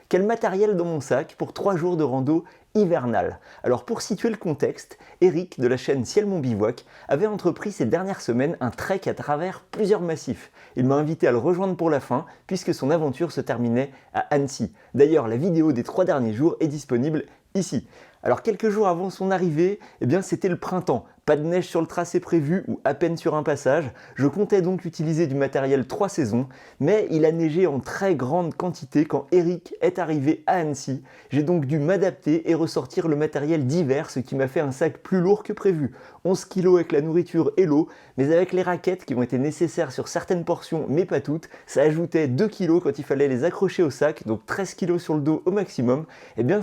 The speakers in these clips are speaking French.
Quel matériel dans mon sac pour 3 jours de rando hivernale? Alors pour situer le contexte, Eric de la chaîne Ciel Mon Bivouac avait entrepris ces dernières semaines un trek à travers plusieurs massifs. Il m'a invité à le rejoindre pour la fin puisque son aventure se terminait à Annecy. D'ailleurs, la vidéo des 3 derniers jours est disponible ici. Alors quelques jours avant son arrivée, c'était le printemps. Pas de neige sur le tracé prévu ou à peine sur un passage. Je comptais donc utiliser du matériel 3 saisons, mais il a neigé en très grande quantité quand Eric est arrivé à Annecy. J'ai donc dû m'adapter et ressortir le matériel d'hiver, ce qui m'a fait un sac plus lourd que prévu. 11 kg avec la nourriture et l'eau, mais avec les raquettes qui ont été nécessaires sur certaines portions, mais pas toutes, ça ajoutait 2 kg quand il fallait les accrocher au sac, donc 13 kg sur le dos au maximum,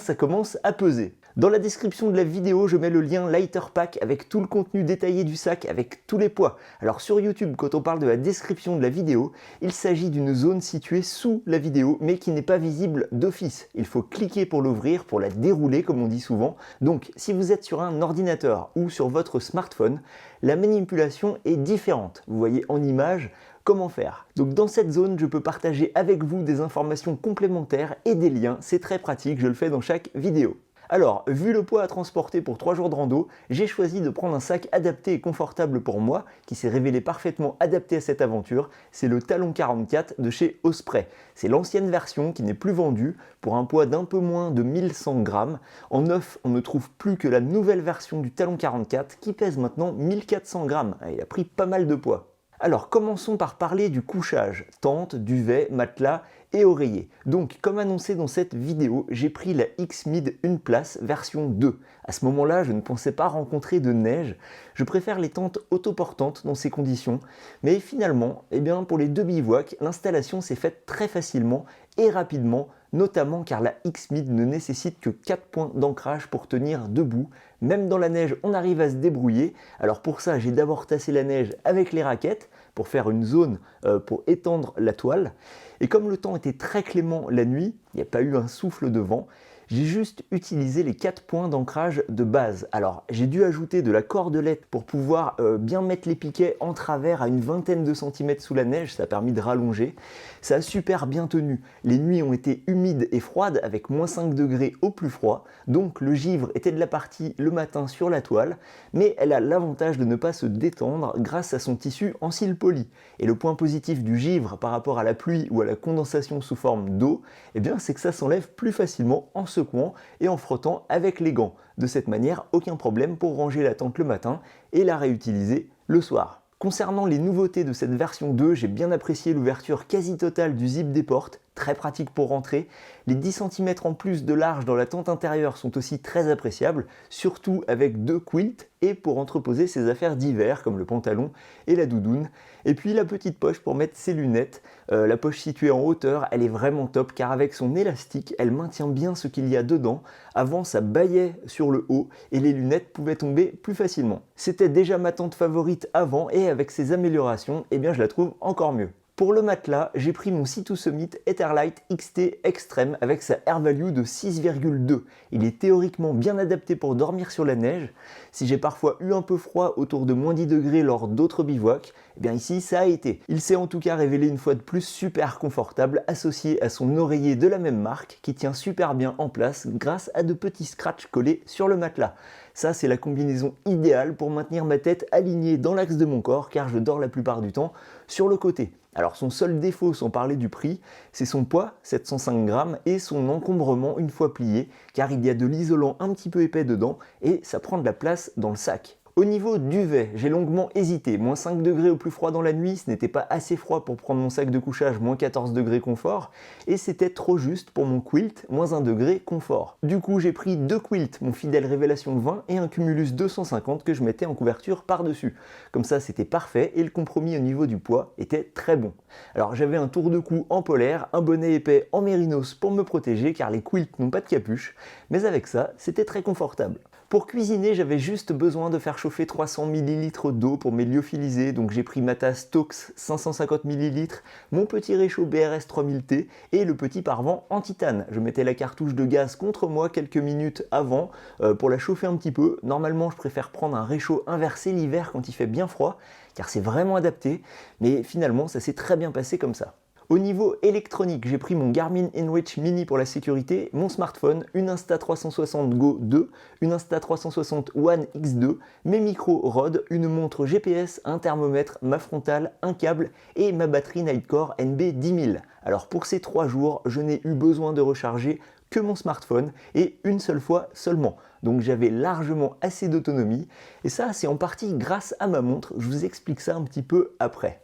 ça commence à peser. Dans la description de la vidéo, je mets le lien Lighter Pack avec tout le contenu détaillé du sac, avec tous les poids. Alors sur YouTube, quand on parle de la description de la vidéo, il s'agit d'une zone située sous la vidéo, mais qui n'est pas visible d'office. Il faut cliquer pour l'ouvrir, pour la dérouler comme on dit souvent. Donc si vous êtes sur un ordinateur ou sur votre smartphone, la manipulation est différente. Vous voyez en image comment faire. Donc dans cette zone, je peux partager avec vous des informations complémentaires et des liens. C'est très pratique, je le fais dans chaque vidéo. Alors, vu le poids à transporter pour 3 jours de rando, j'ai choisi de prendre un sac adapté et confortable pour moi, qui s'est révélé parfaitement adapté à cette aventure. C'est le Talon 44 de chez Osprey. C'est l'ancienne version qui n'est plus vendue, pour un poids d'un peu moins de 1100 grammes. En neuf, on ne trouve plus que la nouvelle version du Talon 44 qui pèse maintenant 1400 grammes. Il a pris pas mal de poids. Alors commençons par parler du couchage, tente, duvet, matelas et oreiller. Donc comme annoncé dans cette vidéo, j'ai pris la X-Mid 1 place version 2. À ce moment-là, je ne pensais pas rencontrer de neige. Je préfère les tentes autoportantes dans ces conditions. Mais finalement, pour les deux bivouacs, l'installation s'est faite très facilement et rapidement, notamment car la X-Mid ne nécessite que 4 points d'ancrage pour tenir debout. Même dans la neige, on arrive à se débrouiller. Alors pour ça, j'ai d'abord tassé la neige avec les raquettes pour faire une zone pour étendre la toile. Et comme le temps était très clément la nuit, il n'y a pas eu un souffle de vent, j'ai juste utilisé les 4 points d'ancrage de base. Alors j'ai dû ajouter de la cordelette pour pouvoir bien mettre les piquets en travers à une vingtaine de centimètres sous la neige, ça a permis de rallonger. Ça a super bien tenu. Les nuits ont été humides et froides avec moins 5 degrés au plus froid, donc le givre était de la partie le matin sur la toile, mais elle a l'avantage de ne pas se détendre grâce à son tissu en cils poli. Et le point positif du givre par rapport à la pluie ou à la condensation sous forme d'eau, c'est que ça s'enlève plus facilement en secouant et en frottant avec les gants. De cette manière, aucun problème pour ranger la tente le matin et la réutiliser le soir. Concernant les nouveautés de cette version 2, j'ai bien apprécié l'ouverture quasi totale du zip des portes, très pratique pour rentrer. Les 10 cm en plus de large dans la tente intérieure sont aussi très appréciables, surtout avec 2 quilts et pour entreposer ses affaires d'hiver comme le pantalon et la doudoune. Et puis la petite poche pour mettre ses lunettes. La poche située en hauteur, elle est vraiment top car avec son élastique, elle maintient bien ce qu'il y a dedans. Avant, ça bâillait sur le haut et les lunettes pouvaient tomber plus facilement. C'était déjà ma tente favorite avant et avec ses améliorations, je la trouve encore mieux. Pour le matelas, j'ai pris mon Sea2 Summit Etherlight XT Extreme avec sa Air Value de 6,2. Il est théoriquement bien adapté pour dormir sur la neige. Si j'ai parfois eu un peu froid autour de moins 10 degrés lors d'autres bivouacs, ici ça a été. Il s'est en tout cas révélé une fois de plus super confortable associé à son oreiller de la même marque qui tient super bien en place grâce à de petits scratchs collés sur le matelas. Ça, c'est la combinaison idéale pour maintenir ma tête alignée dans l'axe de mon corps car je dors la plupart du temps sur le côté. Alors son seul défaut, sans parler du prix, c'est son poids, 705 grammes, et son encombrement une fois plié, car il y a de l'isolant un petit peu épais dedans et ça prend de la place dans le sac. Au niveau duvet, j'ai longuement hésité. Moins 5 degrés au plus froid dans la nuit, ce n'était pas assez froid pour prendre mon sac de couchage, moins 14 degrés confort, et c'était trop juste pour mon quilt, moins 1 degré confort. Du coup, j'ai pris 2 quilts, mon fidèle Révélation 20 et un Cumulus 250 que je mettais en couverture par-dessus. Comme ça, c'était parfait et le compromis au niveau du poids était très bon. Alors j'avais un tour de cou en polaire, un bonnet épais en mérinos pour me protéger car les quilts n'ont pas de capuche, mais avec ça, c'était très confortable. Pour cuisiner, j'avais juste besoin de faire chauffer 300 ml d'eau pour mes lyophilisés, donc j'ai pris ma tasse Tox 550 ml, mon petit réchaud BRS 3000T et le petit parvent en titane. Je mettais la cartouche de gaz contre moi quelques minutes avant pour la chauffer un petit peu. Normalement, je préfère prendre un réchaud inversé l'hiver quand il fait bien froid, car c'est vraiment adapté, mais finalement, ça s'est très bien passé comme ça. Au niveau électronique, j'ai pris mon Garmin InReach Mini pour la sécurité, mon smartphone, une Insta360 Go 2, une Insta360 One X2, mes micros Rode, une montre GPS, un thermomètre, ma frontale, un câble et ma batterie Nightcore NB10000. Alors pour ces 3 jours, je n'ai eu besoin de recharger que mon smartphone et une seule fois seulement. Donc j'avais largement assez d'autonomie et ça c'est en partie grâce à ma montre, je vous explique ça un petit peu après.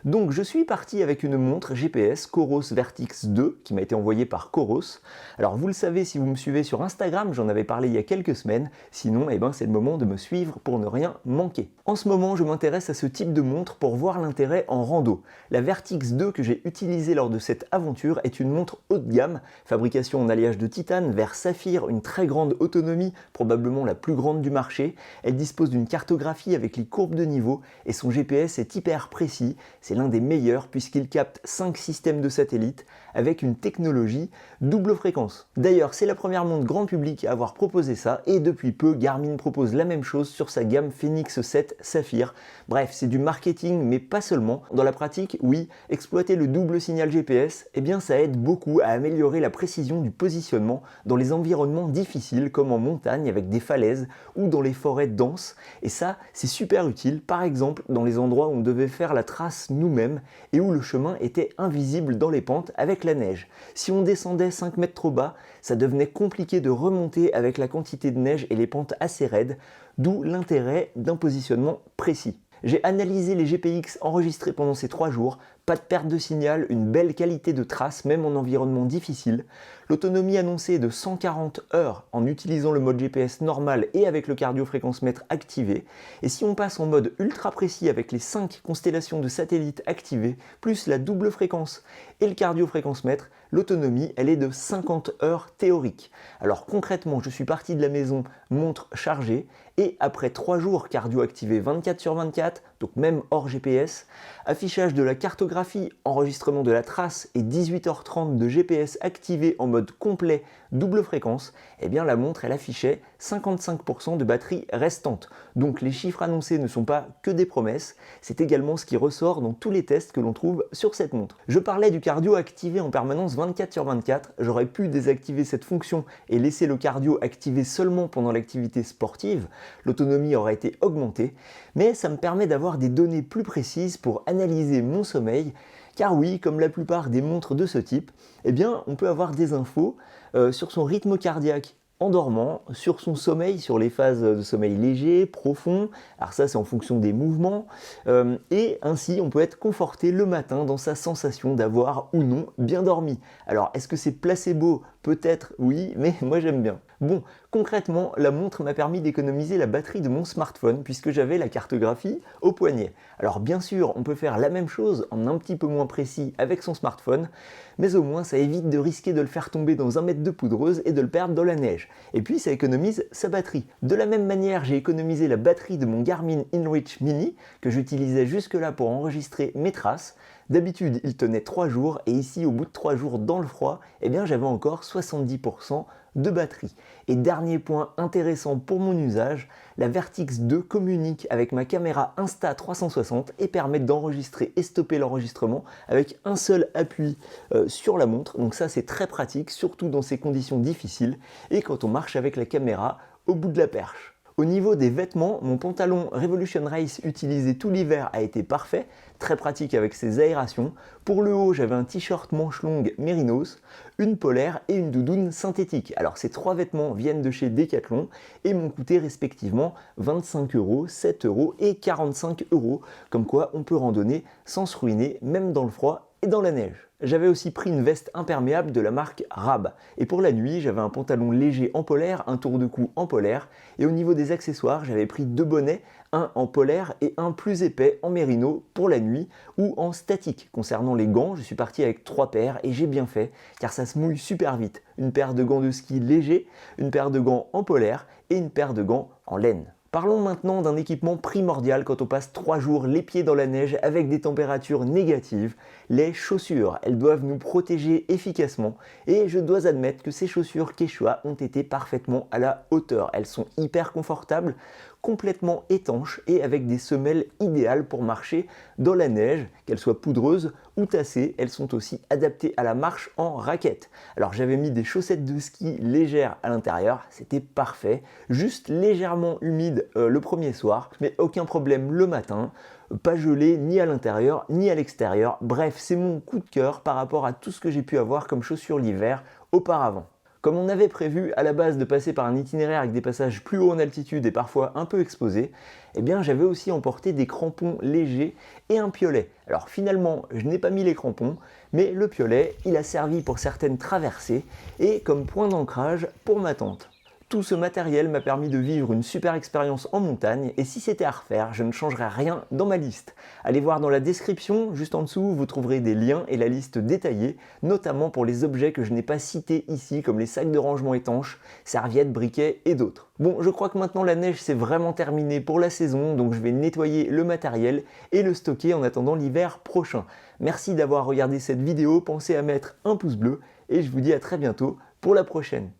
Donc je suis parti avec une montre GPS Coros Vertix 2 qui m'a été envoyée par Coros. Alors vous le savez si vous me suivez sur Instagram, j'en avais parlé il y a quelques semaines, sinon c'est le moment de me suivre pour ne rien manquer. En ce moment je m'intéresse à ce type de montre pour voir l'intérêt en rando. La Vertix 2 que j'ai utilisée lors de cette aventure est une montre haut de gamme, fabrication en alliage de titane, verre saphir, une très grande autonomie, probablement la plus grande du marché. Elle dispose d'une cartographie avec les courbes de niveau et son GPS est hyper précis. C'est l'un des meilleurs puisqu'il capte 5 systèmes de satellites avec une technologie double fréquence. D'ailleurs, c'est la première montre grand public à avoir proposé ça et depuis peu, Garmin propose la même chose sur sa gamme Fenix 7 Saphir. Bref, c'est du marketing mais pas seulement. Dans la pratique, oui, exploiter le double signal GPS, ça aide beaucoup à améliorer la précision du positionnement dans les environnements difficiles comme en montagne avec des falaises ou dans les forêts denses. Et ça, c'est super utile, par exemple dans les endroits où on devait faire la trace nous-mêmes et où le chemin était invisible dans les pentes avec la neige. Si on descendait 5 mètres trop bas, ça devenait compliqué de remonter avec la quantité de neige et les pentes assez raides, d'où l'intérêt d'un positionnement précis. J'ai analysé les GPX enregistrés pendant ces 3 jours, pas de perte de signal, une belle qualité de trace même en environnement difficile. L'autonomie annoncée est de 140 heures en utilisant le mode GPS normal et avec le cardio-fréquence-mètre activé. Et si on passe en mode ultra précis avec les 5 constellations de satellites activées, plus la double fréquence et le cardio-fréquence-mètre, l'autonomie elle est de 50 heures théoriques. Alors concrètement, je suis parti de la maison, montre chargée, et après 3 jours cardio activé 24/24, donc même hors GPS, affichage de la cartographie, enregistrement de la trace et 18h30 de GPS activé en mode complet double fréquence, la montre elle affichait 55% de batterie restante. Donc les chiffres annoncés ne sont pas que des promesses, c'est également ce qui ressort dans tous les tests que l'on trouve sur cette montre. Je parlais du cardio activé en permanence 24/24, j'aurais pu désactiver cette fonction et laisser le cardio activé seulement pendant l'activité sportive, l'autonomie aurait été augmentée, mais ça me permet d'avoir des données plus précises pour analyser mon sommeil, car oui, comme la plupart des montres de ce type, on peut avoir des infos sur son rythme cardiaque en dormant, sur son sommeil, sur les phases de sommeil léger, profond, alors ça c'est en fonction des mouvements, et ainsi on peut être conforté le matin dans sa sensation d'avoir ou non bien dormi. Alors est-ce que c'est placebo? Peut-être oui, mais moi j'aime bien. Bon, concrètement, la montre m'a permis d'économiser la batterie de mon smartphone puisque j'avais la cartographie au poignet. Alors bien sûr, on peut faire la même chose en un petit peu moins précis avec son smartphone, mais au moins ça évite de risquer de le faire tomber dans 1 mètre de poudreuse et de le perdre dans la neige. Et puis ça économise sa batterie. De la même manière, j'ai économisé la batterie de mon Garmin InReach Mini que j'utilisais jusque-là pour enregistrer mes traces. D'habitude, il tenait 3 jours et ici, au bout de 3 jours dans le froid, j'avais encore 70% de batterie. Et dernier point intéressant pour mon usage, la Vertix 2 communique avec ma caméra Insta360 et permet d'enregistrer et stopper l'enregistrement avec un seul appui sur la montre. Donc ça c'est très pratique, surtout dans ces conditions difficiles et quand on marche avec la caméra au bout de la perche. Au niveau des vêtements, mon pantalon Revolution Race utilisé tout l'hiver a été parfait, très pratique avec ses aérations. Pour le haut, j'avais un t-shirt manche longue Mérinos, une polaire et une doudoune synthétique. Alors ces 3 vêtements viennent de chez Decathlon et m'ont coûté respectivement 25 €, 7 € et 45 €. Comme quoi on peut randonner sans se ruiner, même dans le froid et dans la neige. J'avais aussi pris une veste imperméable de la marque Rab. Et pour la nuit, j'avais un pantalon léger en polaire, un tour de cou en polaire. Et au niveau des accessoires, j'avais pris 2 bonnets, un en polaire et un plus épais en mérino pour la nuit ou en statique. Concernant les gants, je suis parti avec 3 paires et j'ai bien fait car ça se mouille super vite. Une paire de gants de ski légers, une paire de gants en polaire et une paire de gants en laine. Parlons maintenant d'un équipement primordial quand on passe 3 jours les pieds dans la neige avec des températures négatives, les chaussures. Elles doivent nous protéger efficacement et je dois admettre que ces chaussures Quechua ont été parfaitement à la hauteur. Elles sont hyper confortables, complètement étanches et avec des semelles idéales pour marcher dans la neige, qu'elles soient poudreuses ou tassées. Elles sont aussi adaptées à la marche en raquette. Alors j'avais mis des chaussettes de ski légères à l'intérieur, c'était parfait, juste légèrement humide le premier soir, mais aucun problème le matin. Pas gelé ni à l'intérieur ni à l'extérieur. Bref, c'est mon coup de cœur par rapport à tout ce que j'ai pu avoir comme chaussures l'hiver auparavant. Comme on avait prévu à la base de passer par un itinéraire avec des passages plus hauts en altitude et parfois un peu exposés, eh bien j'avais aussi emporté des crampons légers et un piolet. Alors finalement, je n'ai pas mis les crampons, mais le piolet, il a servi pour certaines traversées et comme point d'ancrage pour ma tente. Tout ce matériel m'a permis de vivre une super expérience en montagne et si c'était à refaire, je ne changerais rien dans ma liste. Allez voir dans la description, juste en dessous, vous trouverez des liens et la liste détaillée, notamment pour les objets que je n'ai pas cités ici, comme les sacs de rangement étanches, serviettes, briquets et d'autres. Bon, je crois que maintenant la neige c'est vraiment terminé pour la saison, donc je vais nettoyer le matériel et le stocker en attendant l'hiver prochain. Merci d'avoir regardé cette vidéo, pensez à mettre un pouce bleu et je vous dis à très bientôt pour la prochaine.